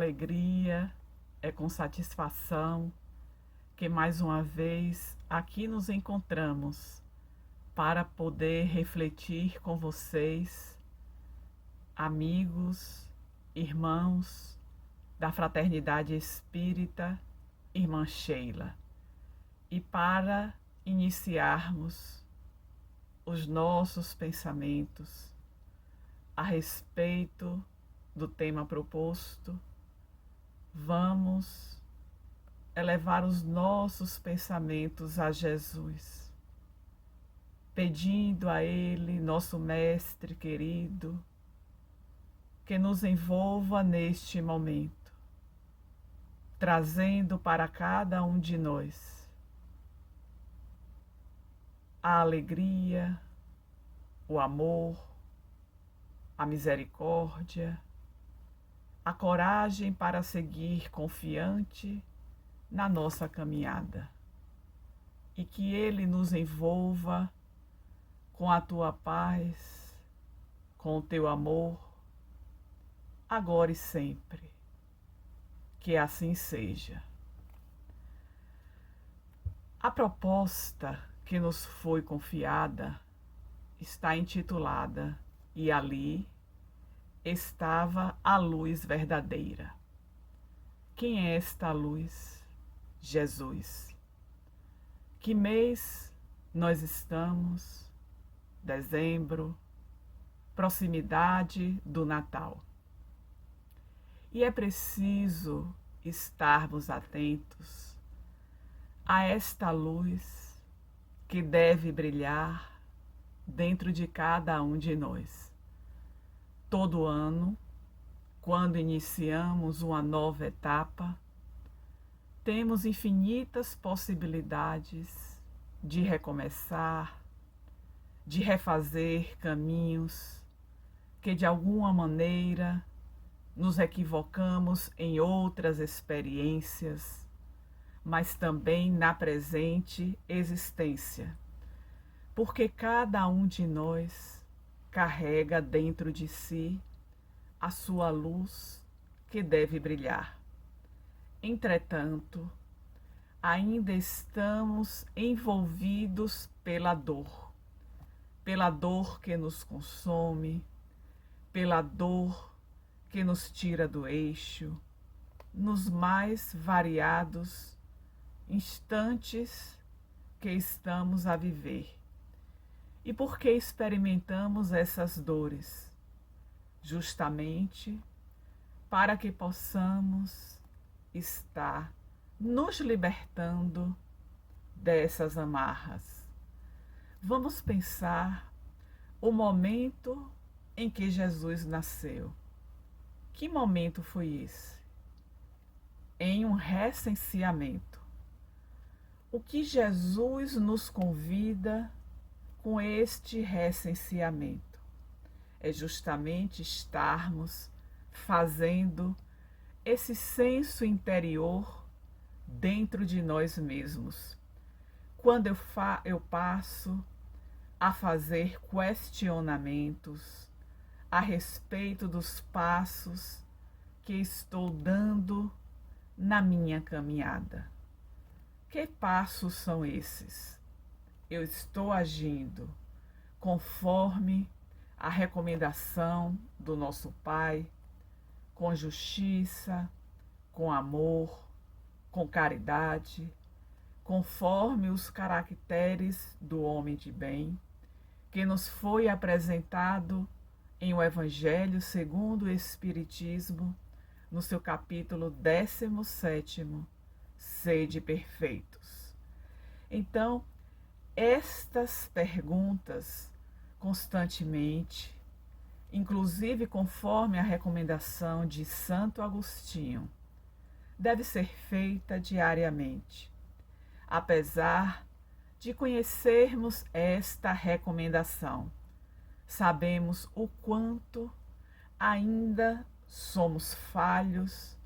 alegria, é com satisfação que mais uma vez aqui nos encontramos para poder refletir com vocês, amigos, irmãos da Fraternidade Espírita, Irmã Sheila, e para iniciarmos os nossos pensamentos a respeito do tema proposto, vamos elevar os nossos pensamentos a Jesus, pedindo a Ele, nosso Mestre querido, que nos envolva neste momento, trazendo para cada um de nós a alegria, o amor, a misericórdia, a coragem para seguir confiante na nossa caminhada. E que Ele nos envolva com a tua paz, com o teu amor, agora e sempre. Que assim seja. A proposta que nos foi confiada está intitulada "E ali estava a luz verdadeira". Quem é esta luz? Jesus. Que mês nós estamos? Dezembro, proximidade do Natal. E é preciso estarmos atentos a esta luz que deve brilhar dentro de cada um de nós. Todo ano, quando iniciamos uma nova etapa, temos infinitas possibilidades de recomeçar, de refazer caminhos que de alguma maneira nos equivocamos em outras experiências, mas também na presente existência, porque cada um de nós carrega dentro de si a sua luz que deve brilhar. Entretanto, ainda estamos envolvidos pela dor que nos consome, pela dor que nos tira do eixo, nos mais variados instantes que estamos a viver. E por que experimentamos essas dores? Justamente para que possamos estar nos libertando dessas amarras. Vamos pensar o momento em que Jesus nasceu. Que momento foi esse? Em um recenseamento. O que Jesus nos convida com este recenseamento é justamente estarmos fazendo esse censo interior dentro de nós mesmos. Quando eu passo a fazer questionamentos a respeito dos passos que estou dando na minha caminhada. Que passos são esses? Eu estou agindo conforme a recomendação do nosso Pai, com justiça, com amor, com caridade, conforme os caracteres do homem de bem, que nos foi apresentado em o Evangelho segundo o Espiritismo, no seu capítulo 17º, Sede perfeitos. Então, estas perguntas constantemente, inclusive conforme a recomendação de Santo Agostinho, deve ser feita diariamente. Apesar de conhecermos esta recomendação, sabemos o quanto ainda somos falhos,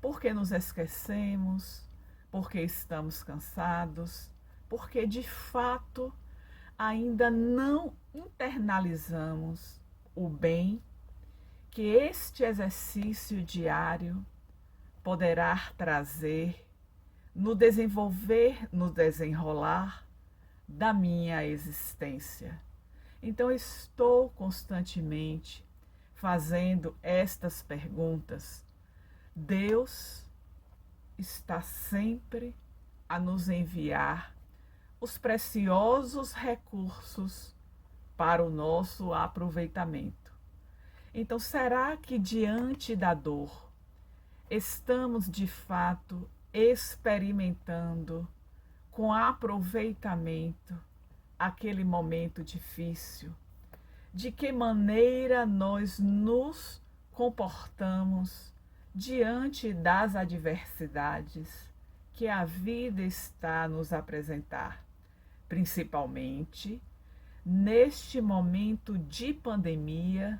porque nos esquecemos, porque estamos cansados, porque de fato ainda não internalizamos o bem que este exercício diário poderá trazer no desenvolver, no desenrolar da minha existência. Então, estou constantemente fazendo estas perguntas. Deus está sempre a nos enviar os preciosos recursos para o nosso aproveitamento. Então, será que diante da dor estamos de fato experimentando com aproveitamento aquele momento difícil? De que maneira nós nos comportamos diante das adversidades que a vida está a nos apresentar, principalmente neste momento de pandemia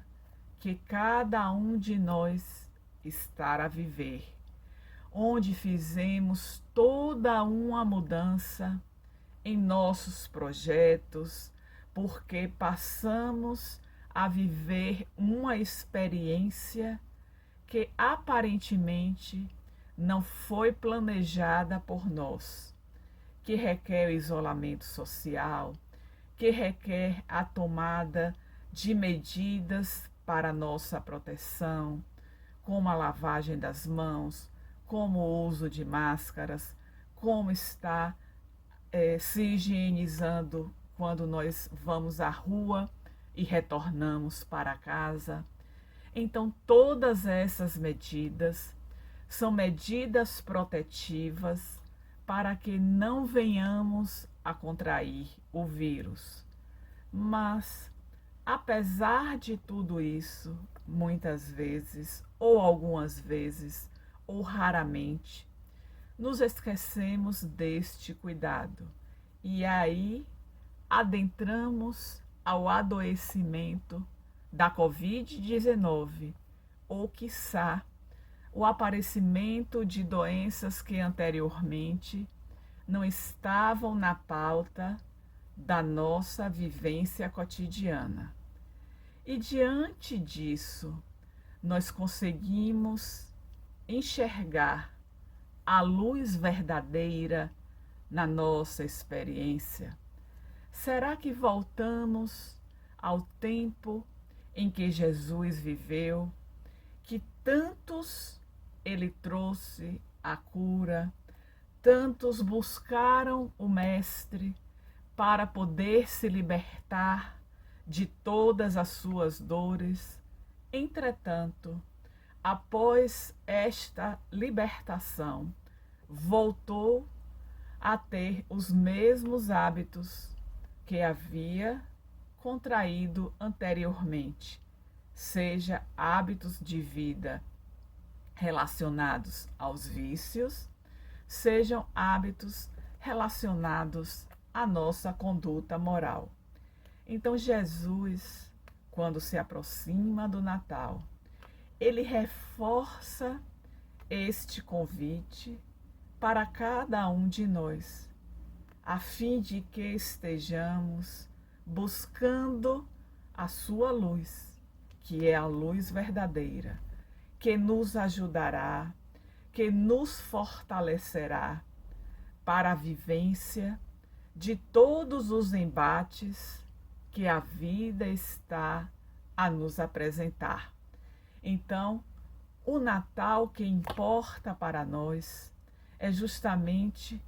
que cada um de nós está a viver, onde fizemos toda uma mudança em nossos projetos, porque passamos a viver uma experiência que aparentemente não foi planejada por nós, que requer o isolamento social, que requer a tomada de medidas para nossa proteção, como a lavagem das mãos, como o uso de máscaras, como está se higienizando quando nós vamos à rua e retornamos para casa. Então, todas essas medidas são medidas protetivas para que não venhamos a contrair o vírus. Mas, apesar de tudo isso, muitas vezes, ou algumas vezes, ou raramente, nos esquecemos deste cuidado e aí adentramos ao adoecimento da Covid-19 ou, quiçá, o aparecimento de doenças que anteriormente não estavam na pauta da nossa vivência cotidiana. E diante disso, nós conseguimos enxergar a luz verdadeira na nossa experiência. Será que voltamos ao tempo em que Jesus viveu, que tantos ele trouxe a cura, tantos buscaram o Mestre para poder se libertar de todas as suas dores? Entretanto, após esta libertação, voltou a ter os mesmos hábitos que havia contraído anteriormente, seja hábitos de vida relacionados aos vícios, sejam hábitos relacionados à nossa conduta moral. Então, Jesus, quando se aproxima do Natal, ele reforça este convite para cada um de nós, a fim de que estejamos buscando a sua luz, que é a luz verdadeira, que nos ajudará, que nos fortalecerá para a vivência de todos os embates que a vida está a nos apresentar. Então, o Natal que importa para nós é justamente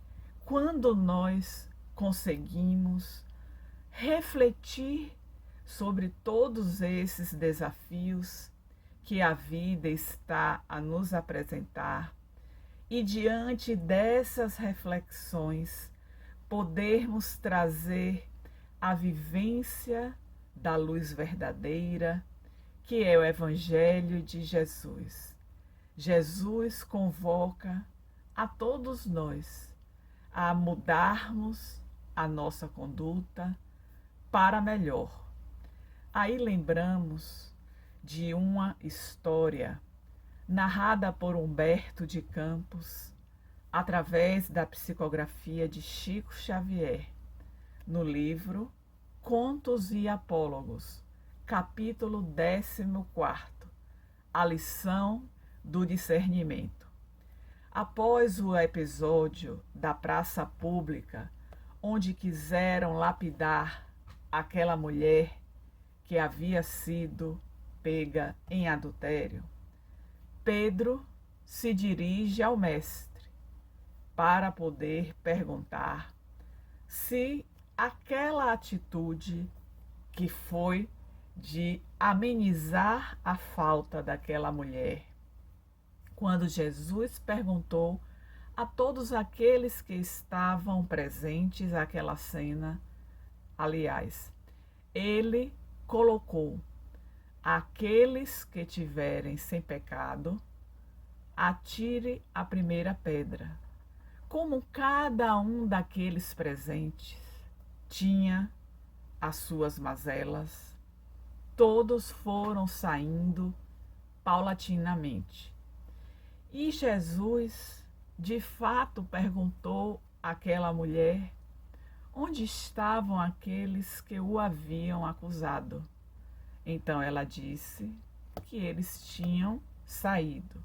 quando nós conseguimos refletir sobre todos esses desafios que a vida está a nos apresentar e, diante dessas reflexões, podermos trazer a vivência da luz verdadeira, que é o Evangelho de Jesus. Jesus convoca a todos nós a mudarmos a nossa conduta para melhor. Aí lembramos de uma história narrada por Humberto de Campos através da psicografia de Chico Xavier, no livro Contos e Apólogos, capítulo 14, A Lição do Discernimento. Após o episódio da praça pública, onde quiseram lapidar aquela mulher que havia sido pega em adultério, Pedro se dirige ao mestre para poder perguntar se aquela atitude que foi de amenizar a falta daquela mulher, quando Jesus perguntou a todos aqueles que estavam presentes àquela cena, aliás, ele colocou: aqueles que tiverem sem pecado, atire a primeira pedra. Como cada um daqueles presentes tinha as suas mazelas, todos foram saindo paulatinamente. E Jesus, de fato, perguntou àquela mulher onde estavam aqueles que o haviam acusado. Então ela disse que eles tinham saído.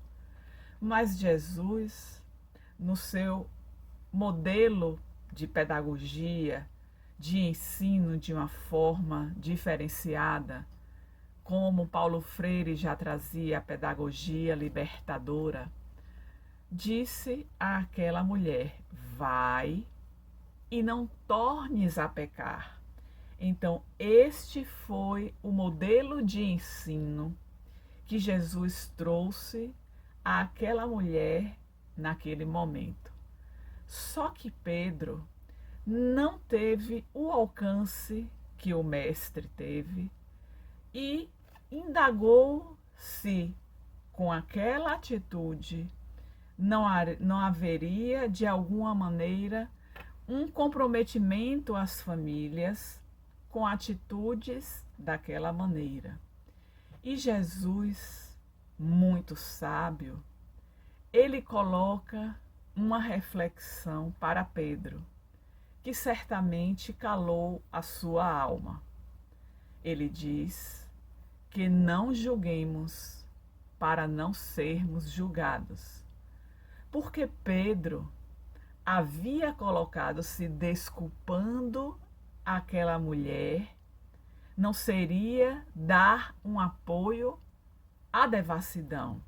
Mas Jesus, no seu modelo de pedagogia, de ensino de uma forma diferenciada, como Paulo Freire já trazia a pedagogia libertadora, disse àquela mulher: vai e não tornes a pecar. Então, este foi o modelo de ensino que Jesus trouxe àquela mulher naquele momento. Só que Pedro não teve o alcance que o mestre teve e indagou se, com aquela atitude, não haveria, de alguma maneira, um comprometimento às famílias com atitudes daquela maneira. E Jesus, muito sábio, ele coloca uma reflexão para Pedro, que certamente calou a sua alma. Ele diz que não julguemos para não sermos julgados, porque Pedro havia colocado se desculpando àquela mulher, não seria dar um apoio à devassidão.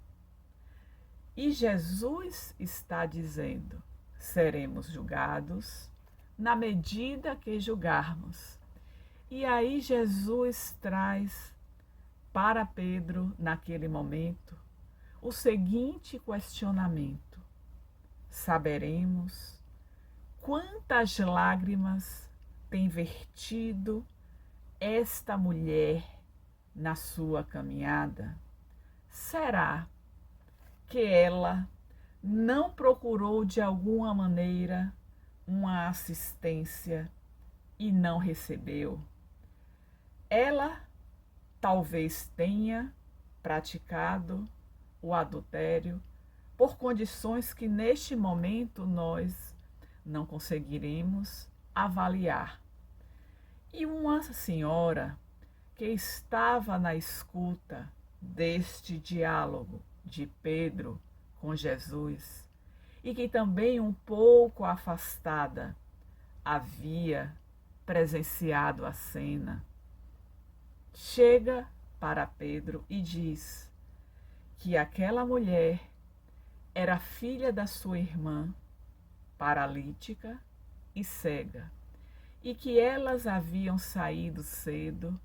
E Jesus está dizendo: seremos julgados na medida que julgarmos. E aí Jesus traz para Pedro, naquele momento, o seguinte questionamento: saberemos quantas lágrimas tem vertido esta mulher na sua caminhada? Será que ela não procurou de alguma maneira uma assistência e não recebeu? Ela talvez tenha praticado o adultério por condições que neste momento nós não conseguiremos avaliar. E uma senhora que estava na escuta deste diálogo de Pedro com Jesus e que também um pouco afastada havia presenciado a cena, chega para Pedro e diz que aquela mulher era filha da sua irmã, paralítica e cega, e que elas haviam saído cedo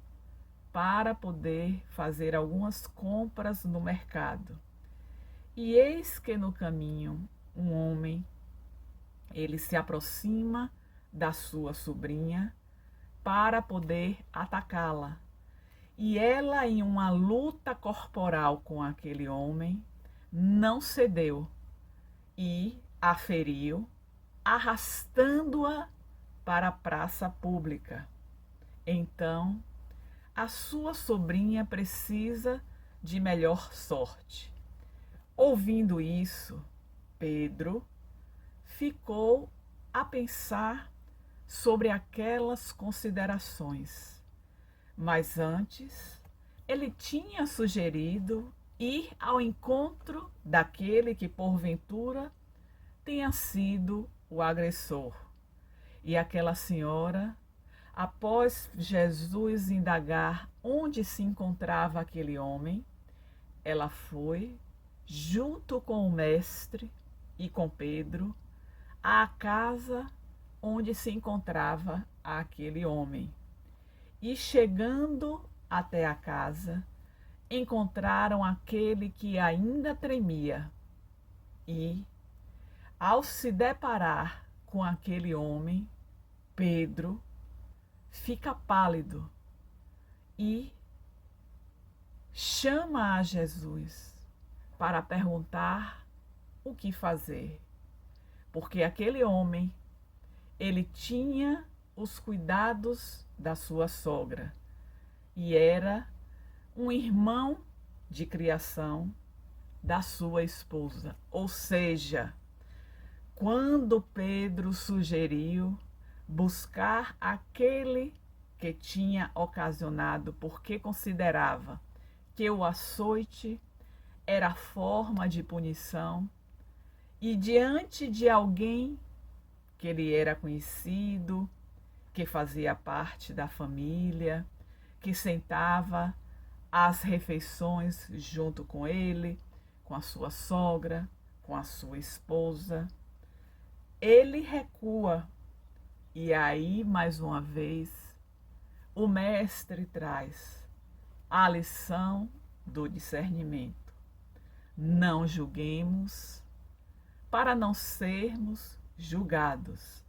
para poder fazer algumas compras no mercado. E eis que no caminho um homem, ele se aproxima da sua sobrinha para poder atacá-la. E ela, em uma luta corporal com aquele homem, não cedeu e a feriu, arrastando-a para a praça pública. Então, a sua sobrinha precisa de melhor sorte. Ouvindo isso, Pedro ficou a pensar sobre aquelas considerações. Mas antes, ele tinha sugerido ir ao encontro daquele que, porventura, tenha sido o agressor. E aquela senhora, após Jesus indagar onde se encontrava aquele homem, ela foi, junto com o mestre e com Pedro, à casa onde se encontrava aquele homem. E chegando até a casa, encontraram aquele que ainda tremia. E, ao se deparar com aquele homem, Pedro fica pálido e chama a Jesus para perguntar o que fazer. Porque aquele homem, ele tinha os cuidados da sua sogra e era um irmão de criação da sua esposa. Ou seja, quando Pedro sugeriu buscar aquele que tinha ocasionado, porque considerava que o açoite era forma de punição, e diante de alguém que ele era conhecido, que fazia parte da família, que sentava às refeições junto com ele, com a sua sogra, com a sua esposa, ele recua. E aí, mais uma vez, o mestre traz a lição do discernimento. Não julguemos para não sermos julgados,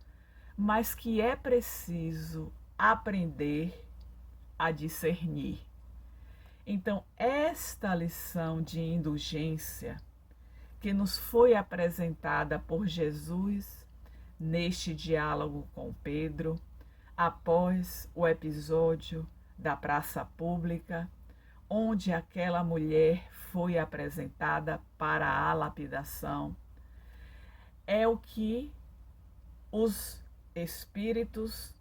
mas que é preciso aprender a discernir. Então, esta lição de indulgência que nos foi apresentada por Jesus neste diálogo com Pedro, após o episódio da praça pública, onde aquela mulher foi apresentada para a lapidação, é o que os espíritos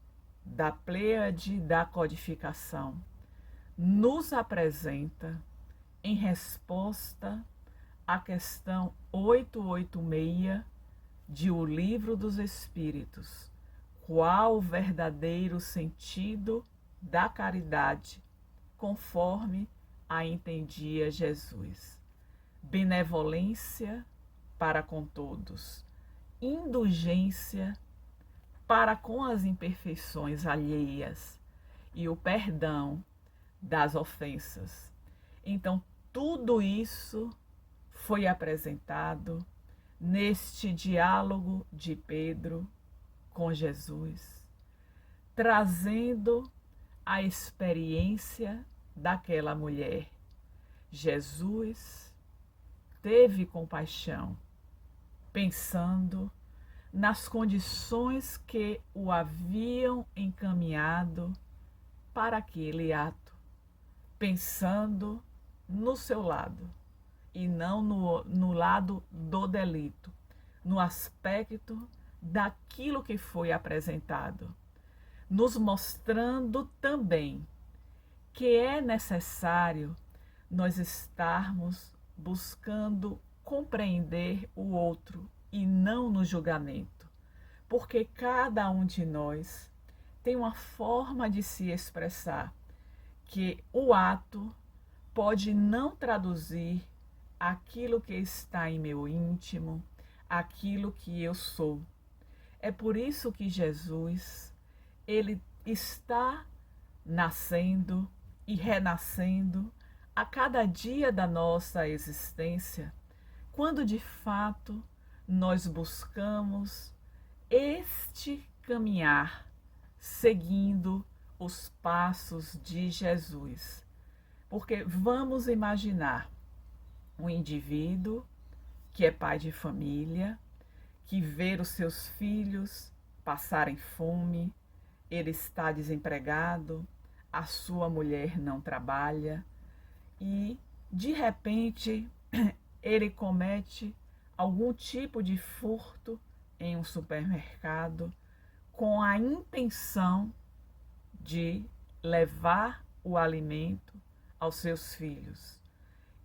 da Pleiade da codificação nos apresenta em resposta à questão 886 de O Livro dos Espíritos. Qual o verdadeiro sentido da caridade, conforme a entendia Jesus? Benevolência para com todos, indulgência para com as imperfeições alheias e o perdão das ofensas. Então, tudo isso foi apresentado neste diálogo de Pedro com Jesus, trazendo a experiência daquela mulher. Jesus teve compaixão, pensando nas condições que o haviam encaminhado para aquele ato, pensando no seu lado e não no lado do delito, no aspecto daquilo que foi apresentado, nos mostrando também que é necessário nós estarmos buscando compreender o outro e não no julgamento, porque cada um de nós tem uma forma de se expressar que o ato pode não traduzir aquilo que está em meu íntimo, aquilo que eu sou. É por isso que Jesus, ele está nascendo e renascendo a cada dia da nossa existência, quando de fato nós buscamos este caminhar seguindo os passos de Jesus. Porque vamos imaginar um indivíduo que é pai de família, que vê os seus filhos passarem fome, ele está desempregado, a sua mulher não trabalha e, de repente, ele comete algum tipo de furto em um supermercado com a intenção de levar o alimento aos seus filhos.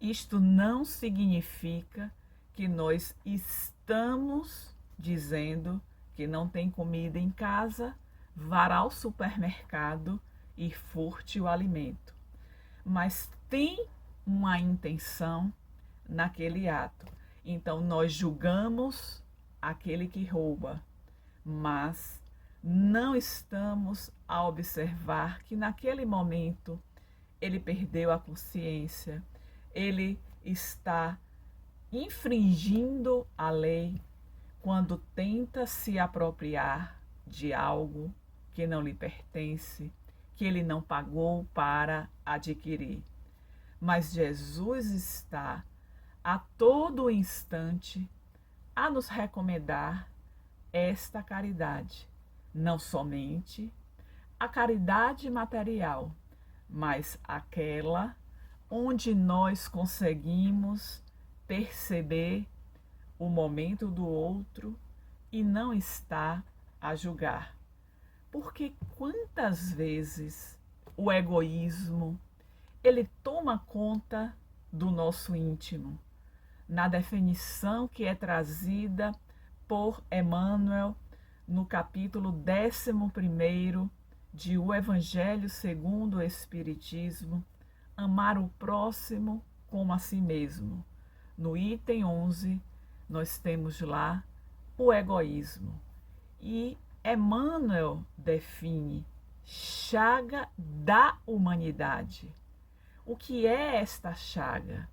Isto não significa que nós estamos dizendo que não tem comida em casa, vá ao supermercado e furte o alimento. Mas tem uma intenção naquele ato. Então nós julgamos aquele que rouba, mas não estamos a observar que naquele momento ele perdeu a consciência, ele está infringindo a lei quando tenta se apropriar de algo que não lhe pertence, que ele não pagou para adquirir. Mas Jesus está a todo instante a nos recomendar esta caridade, não somente a caridade material, mas aquela onde nós conseguimos perceber o momento do outro e não está a julgar. Porque quantas vezes o egoísmo ele toma conta do nosso íntimo, na definição que é trazida por Emmanuel no capítulo 11º de O Evangelho segundo o Espiritismo, amar o próximo como a si mesmo. No item 11, nós temos lá o egoísmo. E Emmanuel define chaga da humanidade. O que é esta chaga?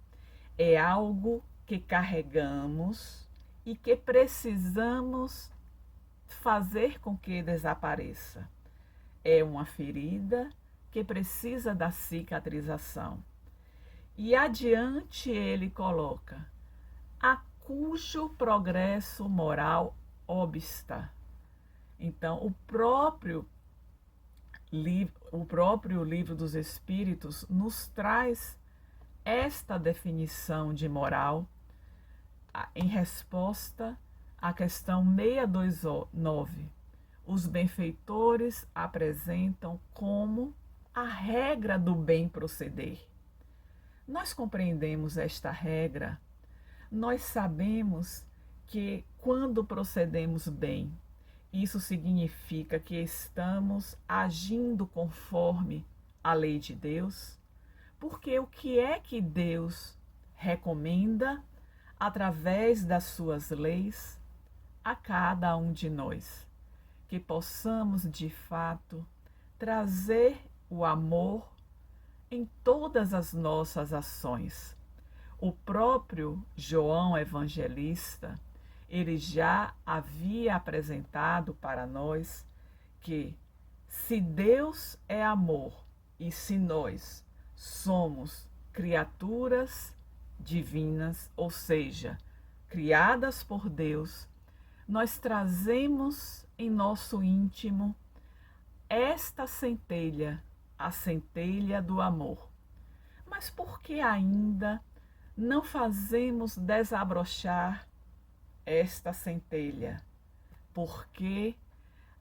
É algo que carregamos e que precisamos fazer com que desapareça. É uma ferida que precisa da cicatrização. E adiante ele coloca: a cujo progresso moral obsta. Então, o próprio livro dos Espíritos nos traz esta definição de moral em resposta à questão 629. Os benfeitores apresentam como a regra do bem proceder. Nós compreendemos esta regra, nós sabemos que quando procedemos bem, isso significa que estamos agindo conforme a lei de Deus, porque o que é que Deus recomenda através das suas leis a cada um de nós? Que possamos de fato trazer o amor em todas as nossas ações. O próprio João Evangelista, ele já havia apresentado para nós que se Deus é amor e se nós somos criaturas divinas, ou seja, criadas por Deus, nós trazemos em nosso íntimo esta centelha, a centelha do amor. Mas por que ainda não fazemos desabrochar esta centelha? Porque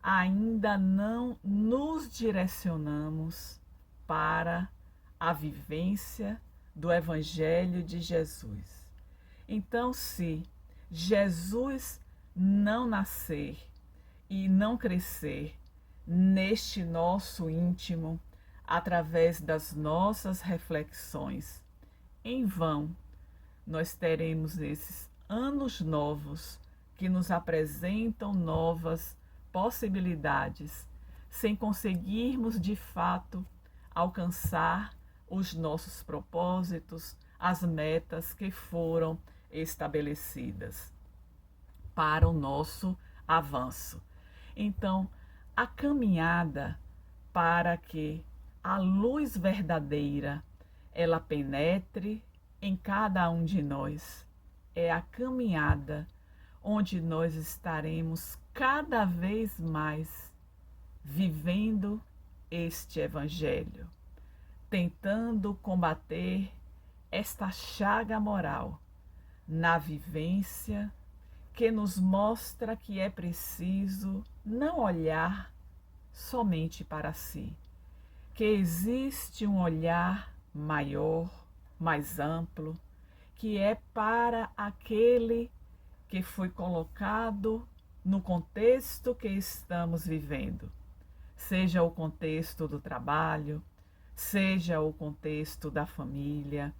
ainda não nos direcionamos para a vivência do Evangelho de Jesus. Então, se Jesus não nascer e não crescer neste nosso íntimo, através das nossas reflexões, em vão nós teremos esses anos novos que nos apresentam novas possibilidades, sem conseguirmos de fato alcançar os nossos propósitos, as metas que foram estabelecidas para o nosso avanço. Então, a caminhada para que a luz verdadeira ela penetre em cada um de nós é a caminhada onde nós estaremos cada vez mais vivendo este Evangelho, tentando combater esta chaga moral na vivência que nos mostra que é preciso não olhar somente para si, que existe um olhar maior, mais amplo, que é para aquele que foi colocado no contexto que estamos vivendo, seja o contexto do trabalho, seja o contexto da família,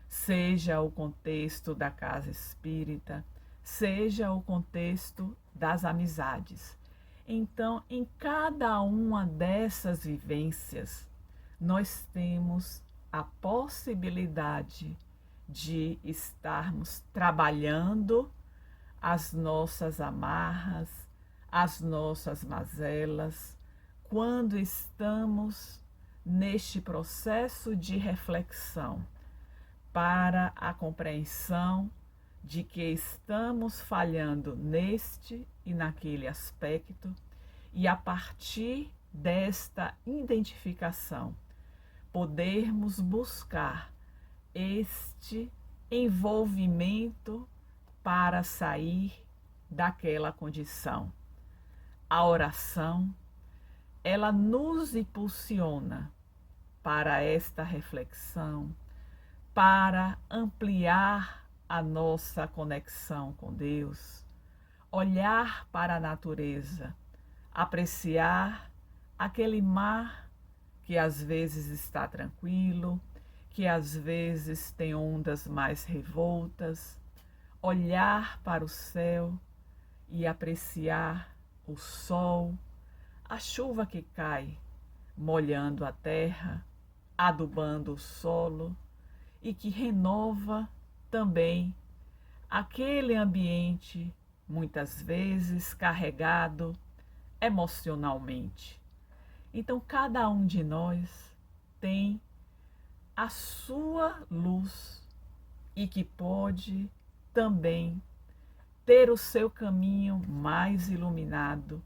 seja o contexto da casa espírita, seja o contexto das amizades. Então, em cada uma dessas vivências, nós temos a possibilidade de estarmos trabalhando as nossas amarras, as nossas mazelas, quando estamos neste processo de reflexão para a compreensão de que estamos falhando neste e naquele aspecto, e a partir desta identificação podermos buscar este envolvimento para sair daquela condição. A oração, ela nos impulsiona para esta reflexão, para ampliar a nossa conexão com Deus, olhar para a natureza, apreciar aquele mar que às vezes está tranquilo, que às vezes tem ondas mais revoltas, olhar para o céu e apreciar o sol, a chuva que cai, molhando a terra, adubando o solo e que renova também aquele ambiente, muitas vezes carregado emocionalmente. Então, cada um de nós tem a sua luz e que pode também ter o seu caminho mais iluminado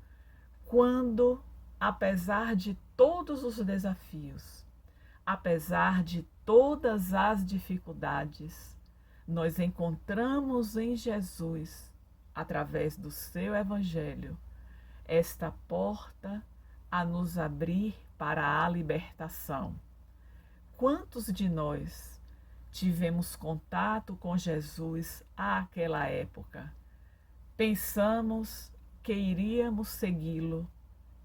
quando, apesar de todos os desafios, apesar de todas as dificuldades, nós encontramos em Jesus, através do seu Evangelho, esta porta a nos abrir para a libertação. Quantos de nós tivemos contato com Jesus àquela época? Pensamos que iríamos segui-lo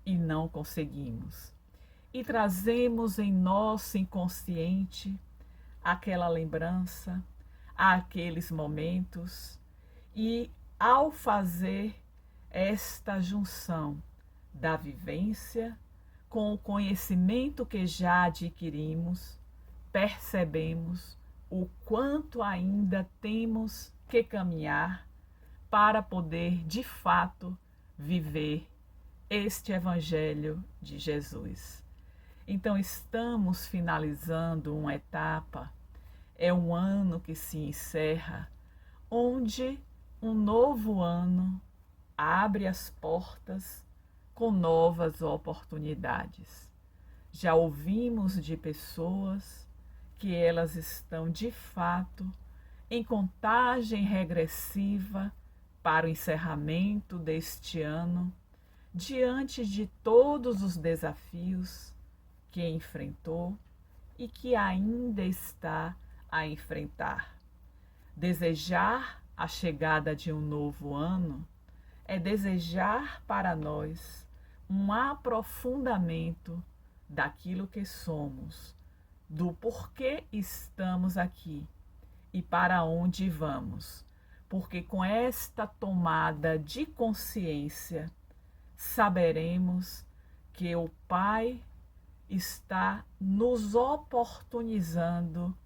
e não conseguimos. E trazemos em nosso inconsciente aquela lembrança, aqueles momentos, e ao fazer esta junção da vivência com o conhecimento que já adquirimos, percebemos o quanto ainda temos que caminhar para poder, de fato, viver este Evangelho de Jesus. Então, estamos finalizando uma etapa, é um ano que se encerra, onde um novo ano abre as portas com novas oportunidades. Já ouvimos de pessoas que elas estão, de fato, em contagem regressiva para o encerramento deste ano, diante de todos os desafios que enfrentou e que ainda está a enfrentar. Desejar a chegada de um novo ano é desejar para nós um aprofundamento daquilo que somos, do porquê estamos aqui e para onde vamos. Porque com esta tomada de consciência, saberemos que o Pai está nos oportunizando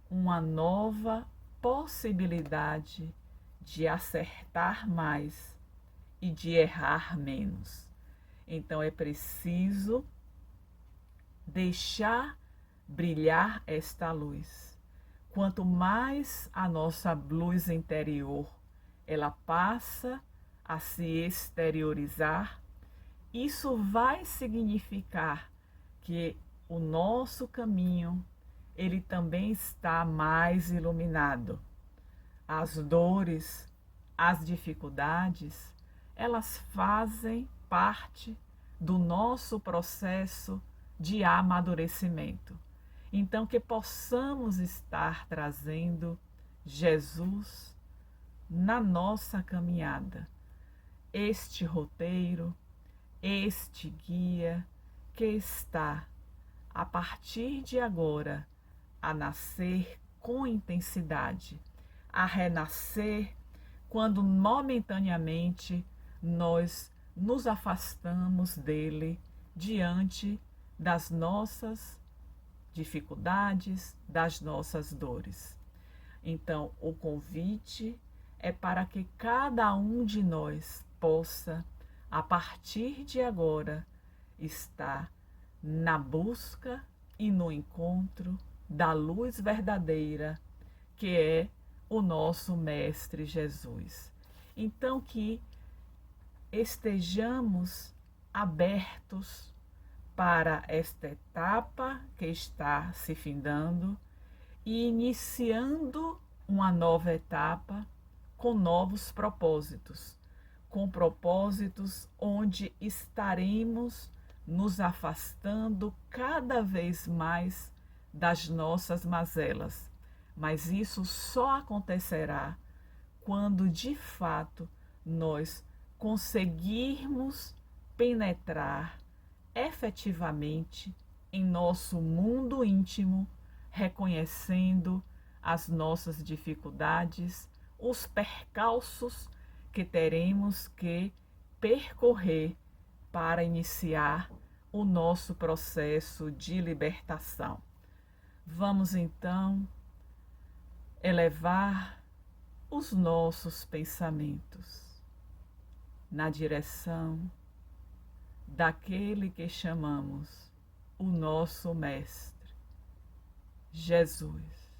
uma nova possibilidade de acertar mais e de errar menos. Então é preciso deixar brilhar esta luz. Quanto mais a nossa luz interior ela passa a se exteriorizar, isso vai significar que o nosso caminho ele também está mais iluminado. As dores, as dificuldades, elas fazem parte do nosso processo de amadurecimento. Então, que possamos estar trazendo Jesus na nossa caminhada, este roteiro, este guia que está, a partir de agora, a nascer com intensidade, a renascer quando momentaneamente nós nos afastamos dele diante das nossas dificuldades, das nossas dores. Então, o convite é para que cada um de nós possa, a partir de agora, estar na busca e no encontro da luz verdadeira, que é o nosso Mestre Jesus. Então, que estejamos abertos para esta etapa que está se findando e iniciando uma nova etapa com novos propósitos, com propósitos onde estaremos nos afastando cada vez mais das nossas mazelas. Mas isso só acontecerá quando de fato nós conseguirmos penetrar efetivamente em nosso mundo íntimo, reconhecendo as nossas dificuldades, os percalços que teremos que percorrer para iniciar o nosso processo de libertação. Vamos então elevar os nossos pensamentos na direção daquele que chamamos o nosso Mestre, Jesus.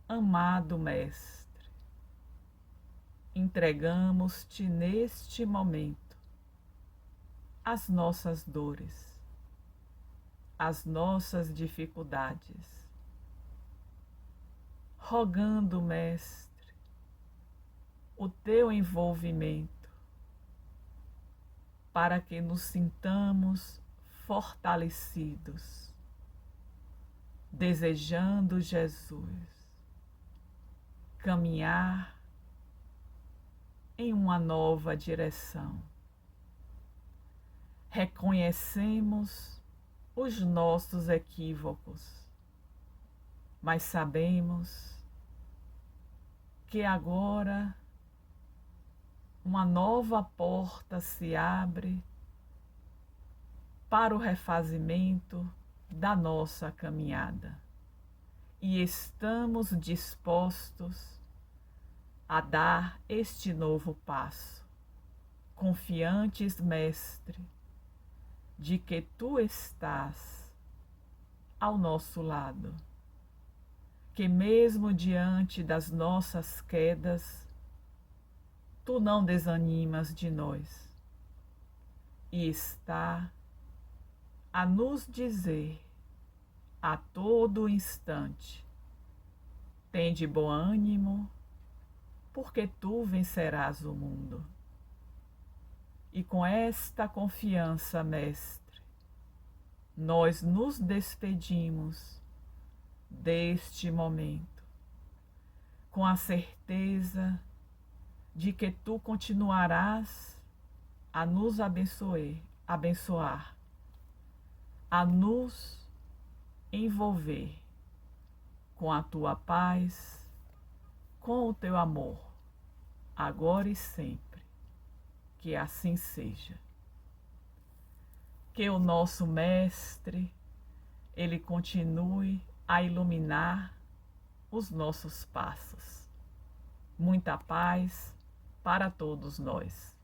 Amado Mestre, entregamos-te neste momento as nossas dores, as nossas dificuldades, rogando, Mestre, o teu envolvimento para que nos sintamos fortalecidos, desejando, Jesus, caminhar em uma nova direção. Reconhecemos os nossos equívocos, mas sabemos que agora uma nova porta se abre para o refazimento da nossa caminhada e estamos dispostos a dar este novo passo, confiantes, Mestre, de que tu estás ao nosso lado, que mesmo diante das nossas quedas, tu não desanimas de nós e está a nos dizer a todo instante: tende bom ânimo, porque tu vencerás o mundo. E com esta confiança, Mestre, nós nos despedimos deste momento, com a certeza de que tu continuarás a nos abençoar, a nos envolver com a tua paz, com o teu amor, agora e sempre. Que assim seja. Que o nosso Mestre, ele continue a iluminar os nossos passos. Muita paz para todos nós.